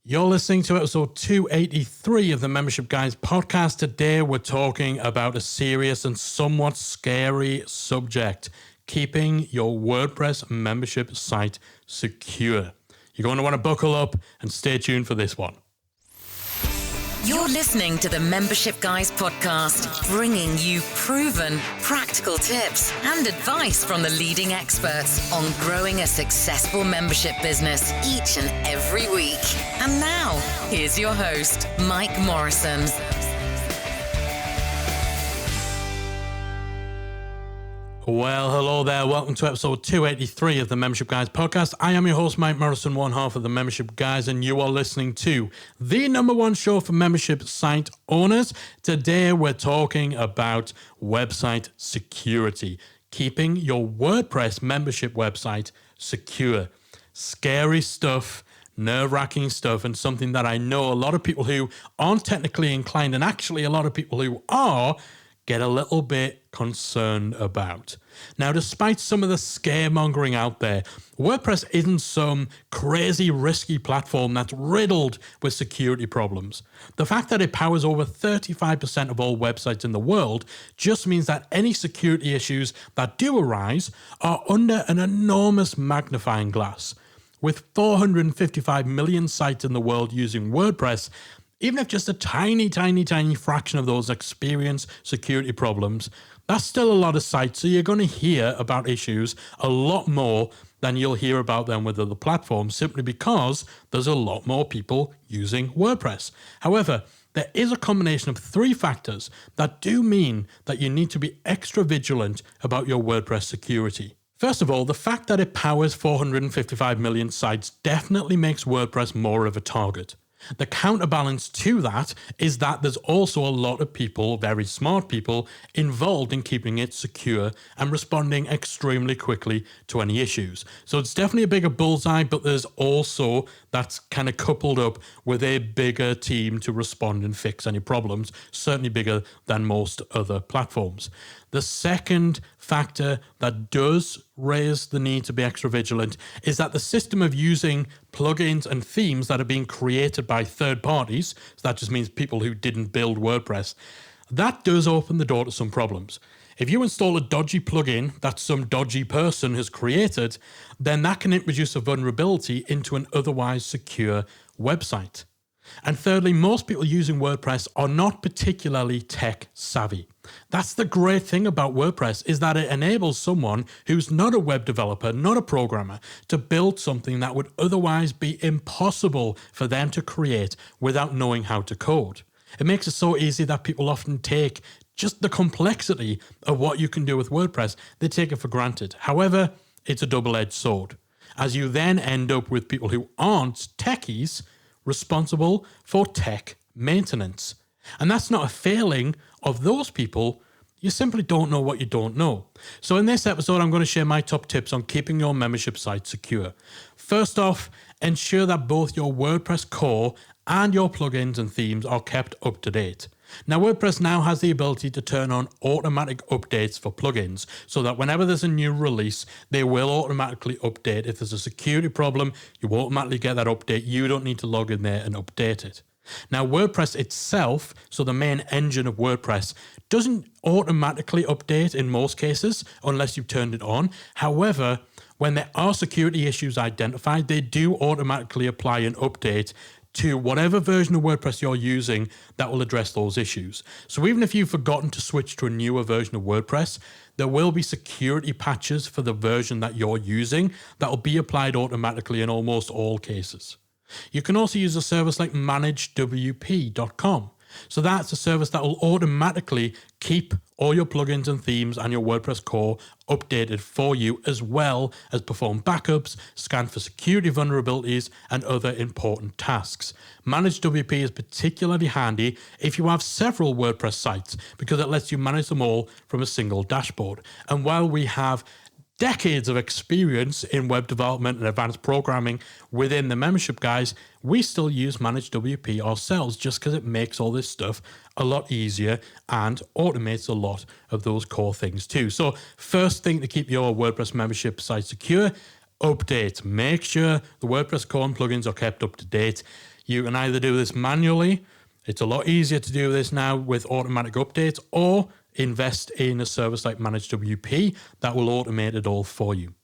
You're listening to episode 283 of the Membership Guys podcast. Today we're talking about a serious and somewhat scary subject, keeping your WordPress membership site secure. You're going to want to buckle up and stay tuned for this one. You're listening to the Membership Guys podcast, bringing you proven, practical tips and advice from the leading experts on growing a successful membership business each and every week. And now, here's your host, Mike Morrison. Well, hello there. Welcome to episode 283 of the Membership Guys podcast. I am your host, Mike Morrison, one half of the Membership Guys, and you are listening to the number one show for membership site owners. Today, we're talking about website security, keeping your WordPress membership website secure. Scary stuff, nerve-wracking stuff, and something that I know a lot of people who aren't technically inclined, and actually a lot of people who are, get a little bit concerned about. Now, despite some of the scaremongering out there, WordPress isn't some crazy risky platform that's riddled with security problems. The fact that it powers over 35% of all websites in the world just means that any security issues that do arise are under an enormous magnifying glass. With 455 million sites in the world using WordPress, even if just a tiny fraction of those experience security problems, that's still a lot of sites. So you're going to hear about issues a lot more than you'll hear about them with other platforms, simply because there's a lot more people using WordPress. However, there is a combination of three factors that do mean that you need to be extra vigilant about your WordPress security. First of all, the fact that it powers 455 million sites definitely makes WordPress more of a target. The counterbalance to that is that there's also a lot of people, very smart people, involved in keeping it secure and responding extremely quickly to any issues. So it's definitely a bigger bullseye, but there's also that's kind of coupled up with a bigger team to respond and fix any problems, certainly bigger than most other platforms. The second factor that does raise the need to be extra vigilant is that the system of using plugins and themes that are being created by third parties, so that just means people who didn't build WordPress, that does open the door to some problems. If you install a dodgy plugin that some dodgy person has created, then that can introduce a vulnerability into an otherwise secure website. And thirdly, most people using WordPress are not particularly tech savvy. That's the great thing about WordPress, is that it enables someone who's not a web developer, not a programmer, to build something that would otherwise be impossible for them to create without knowing how to code. It makes it so easy that people often take just the complexity of what you can do with WordPress, they take it for granted. However, it's a double-edged sword, as you then end up with people who aren't techies responsible for tech maintenance. And that's not a failing of those people. You simply don't know what you don't know. So in this episode, I'm going to share my top tips on keeping your membership site secure. First off, ensure that both your WordPress core and your plugins and themes are kept up to date. Now, WordPress now has the ability to turn on automatic updates for plugins, so that whenever there's a new release, they will automatically update. If there's a security problem, you automatically get that update. You don't need to log in there and update it. Now, WordPress itself, so the main engine of WordPress, doesn't automatically update in most cases unless you've turned it on. However, when there are security issues identified, they do automatically apply an update to whatever version of WordPress you're using that will address those issues. So even if you've forgotten to switch to a newer version of WordPress, there will be security patches for the version that you're using that will be applied automatically in almost all cases. You can also use a service like managewp.com. So that's a service that will automatically keep all your plugins and themes and your WordPress core updated for you, as well as perform backups, scan for security vulnerabilities, and other important tasks. ManageWP is particularly handy if you have several WordPress sites, because it lets you manage them all from a single dashboard. And while we have decades of experience in web development and advanced programming within the Membership Guys, we still use ManageWP ourselves just because it makes all this stuff a lot easier and automates a lot of those core things too. So first thing to keep your WordPress membership site secure, update. Make sure the WordPress core and plugins are kept up to date. You can either do this manually. It's a lot easier to do this now with automatic updates, or invest in a service like Managed WP that will automate it all for you.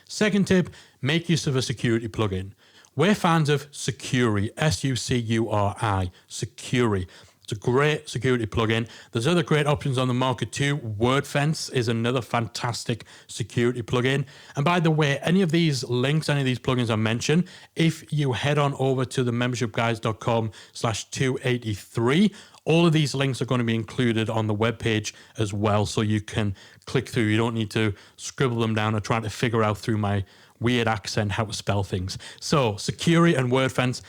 Second tip, make use of a security plugin. We're fans of Sucuri, S-U-C-U-R-I, Sucuri. It's a great security plugin. There's other great options on the market too. WordFence is another fantastic security plugin. And by the way, any of these links, any of these plugins I mentioned, if you head on over to the membershipguys.com/283, all of these links are going to be included on the webpage as well, so you can click through. You don't need to scribble them down or try to figure out through my weird accent how to spell things. So Sucuri and WordFence,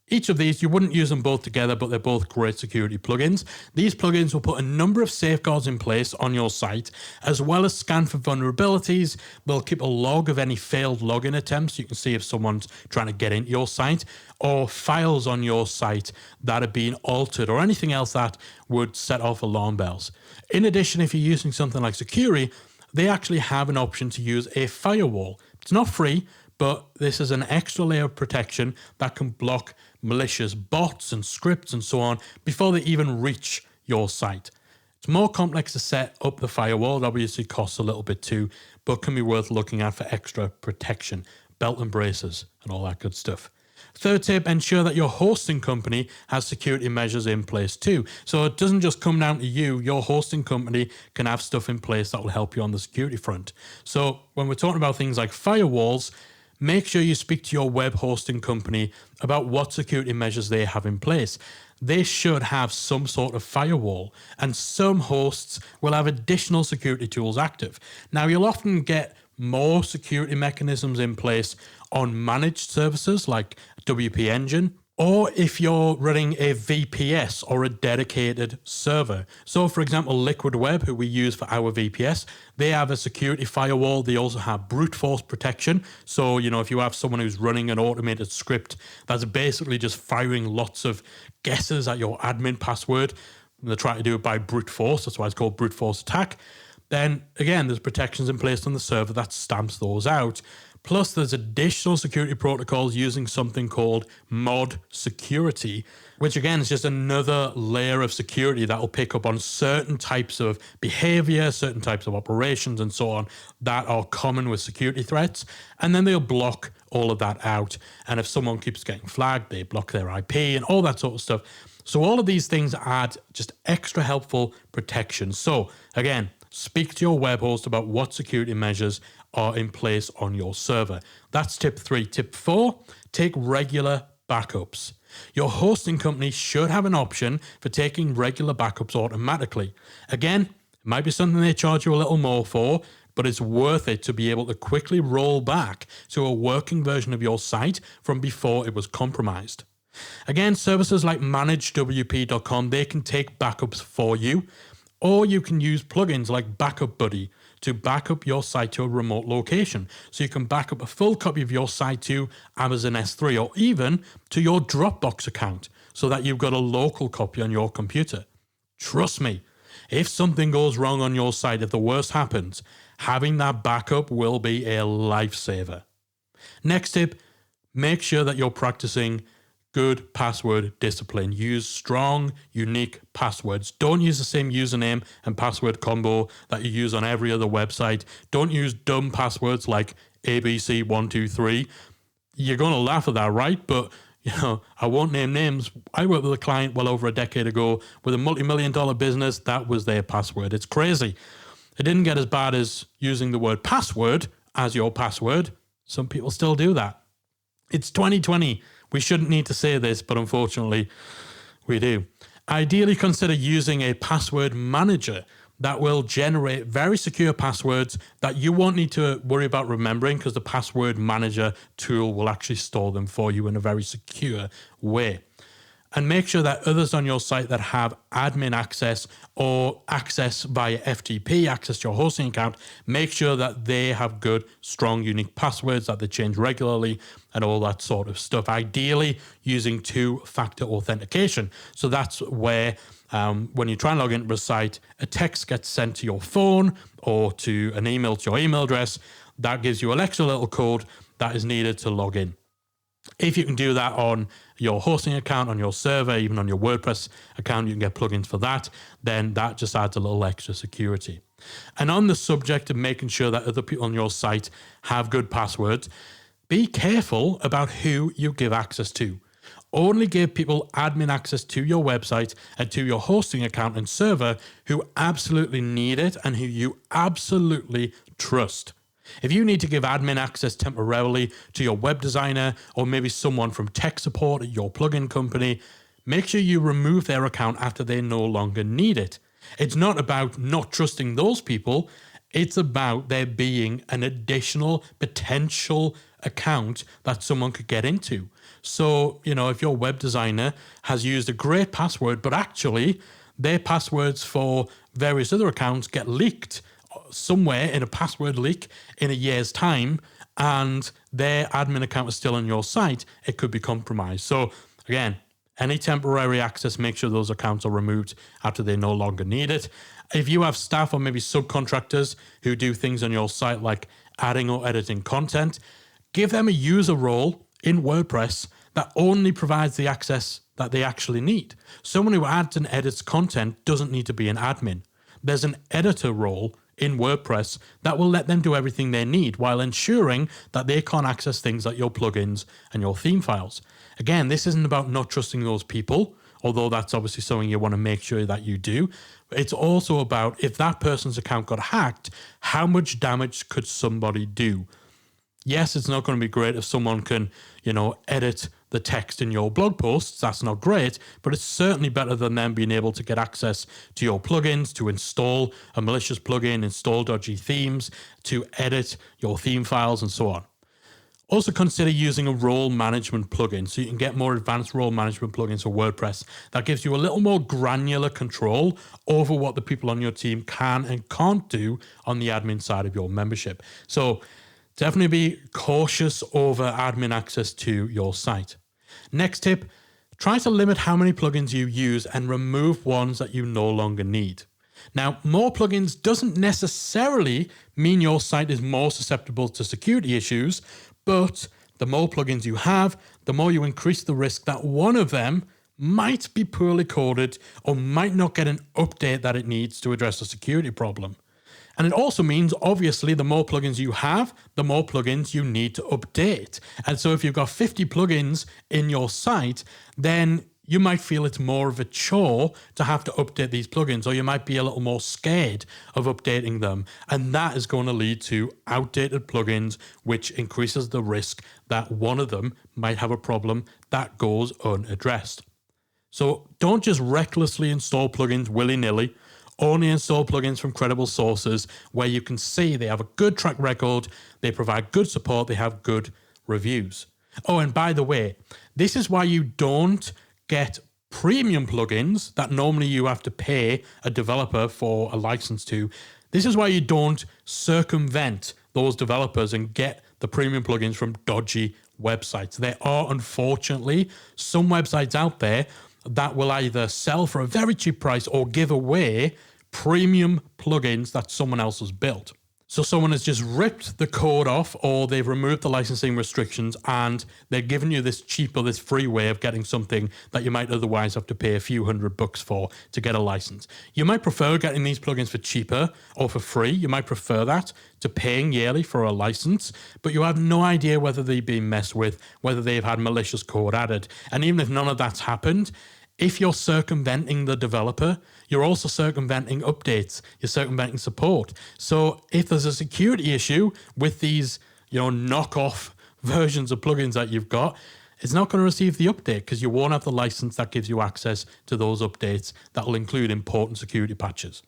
each of these, you wouldn't use them both together, but they're both great security plugins. These plugins will put a number of safeguards in place on your site, as well as scan for vulnerabilities. They'll keep a log of any failed login attempts. You can see if someone's trying to get into your site, or files on your site that are being altered, or anything else that would set off alarm bells. In addition, if you're using something like Sucuri, they actually have an option to use a firewall. It's not free, but this is an extra layer of protection that can block malicious bots and scripts and so on before they even reach your site. It's more complex to set up the firewall. It obviously costs a little bit too, but can be worth looking at for extra protection, belt and braces and all that good stuff. Third tip, ensure that your hosting company has security measures in place too. So it doesn't just come down to you. Your hosting company can have stuff in place that will help you on the security front. So when we're talking about things like firewalls, make sure you speak to your web hosting company about what security measures they have in place. They should have some sort of firewall, and some hosts will have additional security tools active. Now, you'll often get more security mechanisms in place on managed services like WP Engine, or if you're running a VPS or a dedicated server. So for example, Liquid Web, who we use for our VPS, they have a security firewall. They also have brute force protection. So, if you have someone who's running an automated script that's basically just firing lots of guesses at your admin password, and they're trying to do it by brute force, that's why it's called brute force attack, then again, there's protections in place on the server that stamps those out. Plus, there's additional security protocols using something called mod security, which again is just another layer of security that will pick up on certain types of behavior, certain types of operations, and so on that are common with security threats. And then they'll block all of that out. And if someone keeps getting flagged, they block their IP and all that sort of stuff. So all of these things add just extra helpful protection. So again, speak to your web host about what security measures are in place on your server. That's tip 3. Tip 4, take regular backups. Your hosting company should have an option for taking regular backups automatically. Again, it might be something they charge you a little more for, but it's worth it to be able to quickly roll back to a working version of your site from before it was compromised. Again, services like managedwp.com, they can take backups for you, or you can use plugins like Backup Buddy to back up your site to a remote location. So you can back up a full copy of your site to Amazon S3 or even to your Dropbox account so that you've got a local copy on your computer. Trust me, if something goes wrong on your site, if the worst happens, having that backup will be a lifesaver. Next tip, make sure that you're practicing good password discipline. Use strong, unique passwords. Don't use the same username and password combo that you use on every other website. Don't use dumb passwords like ABC123. You're going to laugh at that, right? But, I won't name names. I worked with a client well over a decade ago with a multi-million-dollar business. That was their password. It's crazy. It didn't get as bad as using the word password as your password. Some people still do that. It's 2020. We shouldn't need to say this, but unfortunately, we do. Ideally, consider using a password manager that will generate very secure passwords that you won't need to worry about remembering, because the password manager tool will actually store them for you in a very secure way. And make sure that others on your site that have admin access or access via FTP, access to your hosting account, make sure that they have good, strong, unique passwords that they change regularly and all that sort of stuff. Ideally, using two-factor authentication. So that's where when you try and log into a site, a text gets sent to your phone or to an email to your email address. That gives you an extra little code that is needed to log in. If you can do that on your hosting account, on your server, even on your WordPress account, you can get plugins for that, then that just adds a little extra security. And on the subject of making sure that other people on your site have good passwords, be careful about who you give access to. Only give people admin access to your website and to your hosting account and server who absolutely need it and who you absolutely trust. If you need to give admin access temporarily to your web designer or maybe someone from tech support at your plugin company, make sure you remove their account after they no longer need it. It's not about not trusting those people. It's about there being an additional potential account that someone could get into. So, if your web designer has used a great password, but actually their passwords for various other accounts get leaked somewhere in a password leak in a year's time, and their admin account is still on your site, it could be compromised. So again, any temporary access, make sure those accounts are removed after they no longer need it. If you have staff or maybe subcontractors who do things on your site like adding or editing content, give them a user role in WordPress that only provides the access that they actually need. Someone who adds and edits content doesn't need to be an admin. There's an editor role in WordPress that will let them do everything they need while ensuring that they can't access things like your plugins and your theme files. Again, this isn't about not trusting those people, although that's obviously something you want to make sure that you do. It's also about if that person's account got hacked, how much damage could somebody do? Yes, it's not going to be great if someone can, edit the text in your blog posts. That's not great, but it's certainly better than them being able to get access to your plugins, to install a malicious plugin, install dodgy themes, to edit your theme files, and so on. Also consider using a role management plugin so you can get more advanced role management plugins for WordPress. That gives you a little more granular control over what the people on your team can and can't do on the admin side of your membership. So definitely be cautious over admin access to your site. Next tip, try to limit how many plugins you use and remove ones that you no longer need. Now, more plugins doesn't necessarily mean your site is more susceptible to security issues, but the more plugins you have, the more you increase the risk that one of them might be poorly coded or might not get an update that it needs to address a security problem. And it also means, obviously, the more plugins you have, the more plugins you need to update. And so if you've got 50 plugins in your site, then you might feel it's more of a chore to have to update these plugins, or you might be a little more scared of updating them. And that is going to lead to outdated plugins, which increases the risk that one of them might have a problem that goes unaddressed. So don't just recklessly install plugins willy-nilly. Only install plugins from credible sources where you can see they have a good track record, they provide good support, they have good reviews. Oh, and by the way, this is why you don't get premium plugins that normally you have to pay a developer for a license to. This is why you don't circumvent those developers and get the premium plugins from dodgy websites. There are, unfortunately, some websites out there that will either sell for a very cheap price or give away premium plugins that someone else has built. So someone has just ripped the code off, or they've removed the licensing restrictions, and they're giving you this cheap or this free way of getting something that you might otherwise have to pay a few $100 for to get a license. You might prefer getting these plugins for cheaper or for free. You might prefer that to paying yearly for a license, but you have no idea whether they've been messed with, whether they've had malicious code added. And even if none of that's happened, if you're circumventing the developer, you're also circumventing updates, you're circumventing support. So if there's a security issue with these, knockoff versions of plugins that you've got, it's not going to receive the update because you won't have the license that gives you access to those updates that will include important security patches.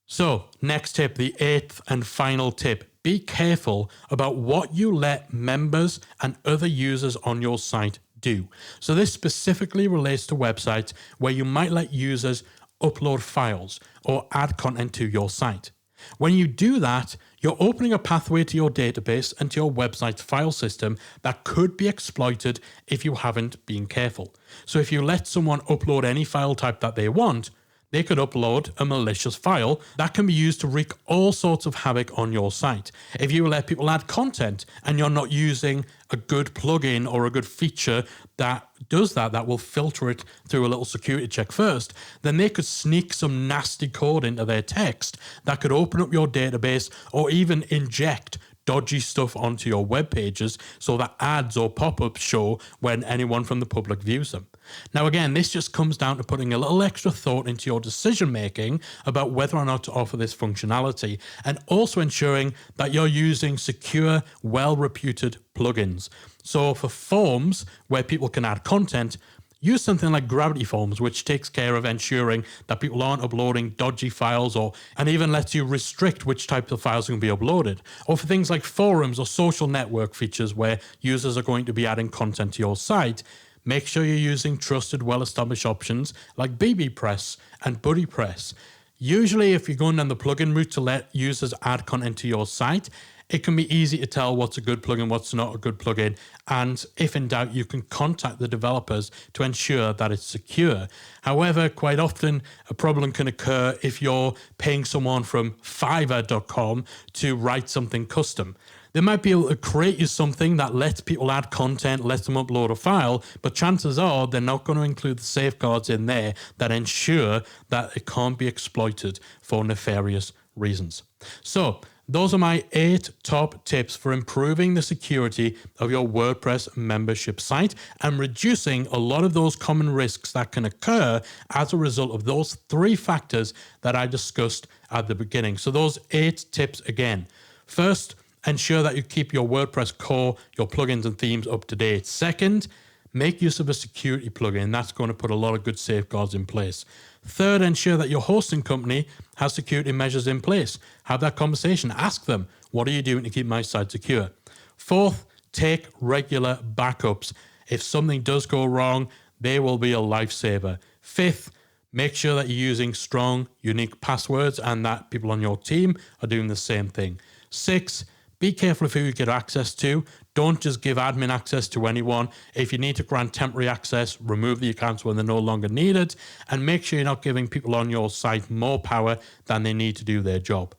So next tip, the 8th and final tip. Be careful about what you let members and other users on your site do. So this specifically relates to websites where you might let users upload files or add content to your site. When you do that, you're opening a pathway to your database and to your website's file system that could be exploited if you haven't been careful. So if you let someone upload any file type that they want, they could upload a malicious file that can be used to wreak all sorts of havoc on your site. If you let people add content and you're not using a good plugin or a good feature that does that will filter it through a little security check first, then they could sneak some nasty code into their text that could open up your database or even inject dodgy stuff onto your web pages so that ads or pop-ups show when anyone from the public views them. Now again, this just comes down to putting a little extra thought into your decision making about whether or not to offer this functionality, and also ensuring that you're using secure, well-reputed plugins. So for forms where people can add content, use something like Gravity Forms, which takes care of ensuring that people aren't uploading dodgy files and even lets you restrict which types of files can be uploaded. Or for things like forums or social network features where users are going to be adding content to your site, make sure you're using trusted, well-established options like BBPress and BuddyPress. Usually, if you're going down the plugin route to let users add content to your site, it can be easy to tell what's a good plugin, what's not a good plugin, and if in doubt, you can contact the developers to ensure that it's secure. However, quite often, a problem can occur if you're paying someone from Fiverr.com to write something custom. They might be able to create you something that lets people add content, lets them upload a file, but chances are they're not going to include the safeguards in there that ensure that it can't be exploited for nefarious reasons. So, those are my 8 top tips for improving the security of your WordPress membership site and reducing a lot of those common risks that can occur as a result of those 3 factors that I discussed at the beginning. So those 8 tips again. First, ensure that you keep your WordPress core, your plugins and themes up to date. Second, make use of a security plugin. That's going to put a lot of good safeguards in place. Third, ensure that your hosting company has security measures in place. Have that conversation. Ask them, what are you doing to keep my site secure? Fourth, take regular backups. If something does go wrong, they will be a lifesaver. Fifth, make sure that you're using strong, unique passwords and that people on your team are doing the same thing. 6, be careful of who you get access to. Don't just give admin access to anyone. If you need to grant temporary access, remove the accounts when they're no longer needed, and make sure you're not giving people on your site more power than they need to do their job.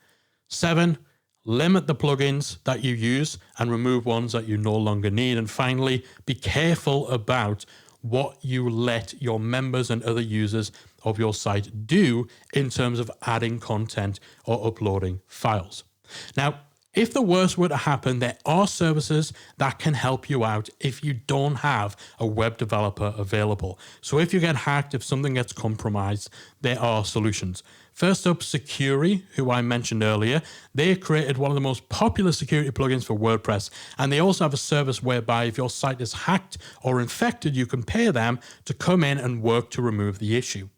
7, limit the plugins that you use and remove ones that you no longer need. And finally, be careful about what you let your members and other users of your site do in terms of adding content or uploading files. Now, if the worst were to happen, there are services that can help you out if you don't have a web developer available. So if you get hacked, if something gets compromised, there are solutions. First up, Securi, who I mentioned earlier. They created one of the most popular security plugins for WordPress, and they also have a service whereby if your site is hacked or infected, you can pay them to come in and work to remove the issue.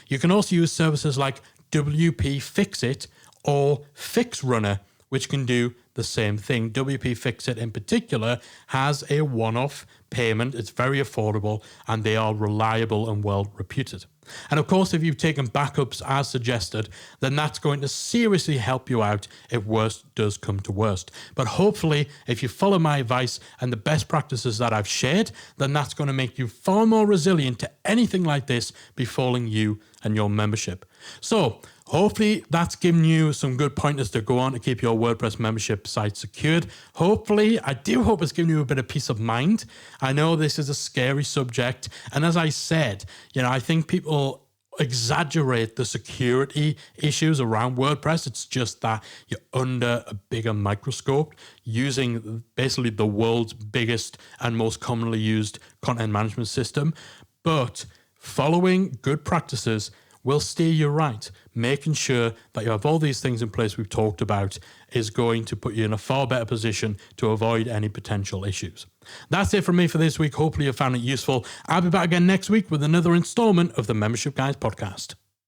You can also use services like WP Fixit or FixRunner, which can do the same thing. WP Fixit in particular has a one-off payment. It's very affordable and they are reliable and well reputed. And of course, if you've taken backups as suggested, then that's going to seriously help you out if worst does come to worst. But hopefully, if you follow my advice and the best practices that I've shared, then that's going to make you far more resilient to anything like this befalling you and your membership. So hopefully that's given you some good pointers to go on to keep your WordPress membership site secured. Hopefully, I do hope it's given you a bit of peace of mind. I know this is a scary subject. And as I said, I think people exaggerate the security issues around WordPress. It's just that you're under a bigger microscope using basically the world's biggest and most commonly used content management system. But following good practices will steer you right. Making sure that you have all these things in place we've talked about is going to put you in a far better position to avoid any potential issues. That's it from me for this week. Hopefully you found it useful. I'll be back again next week with another installment of the Membership Guys podcast.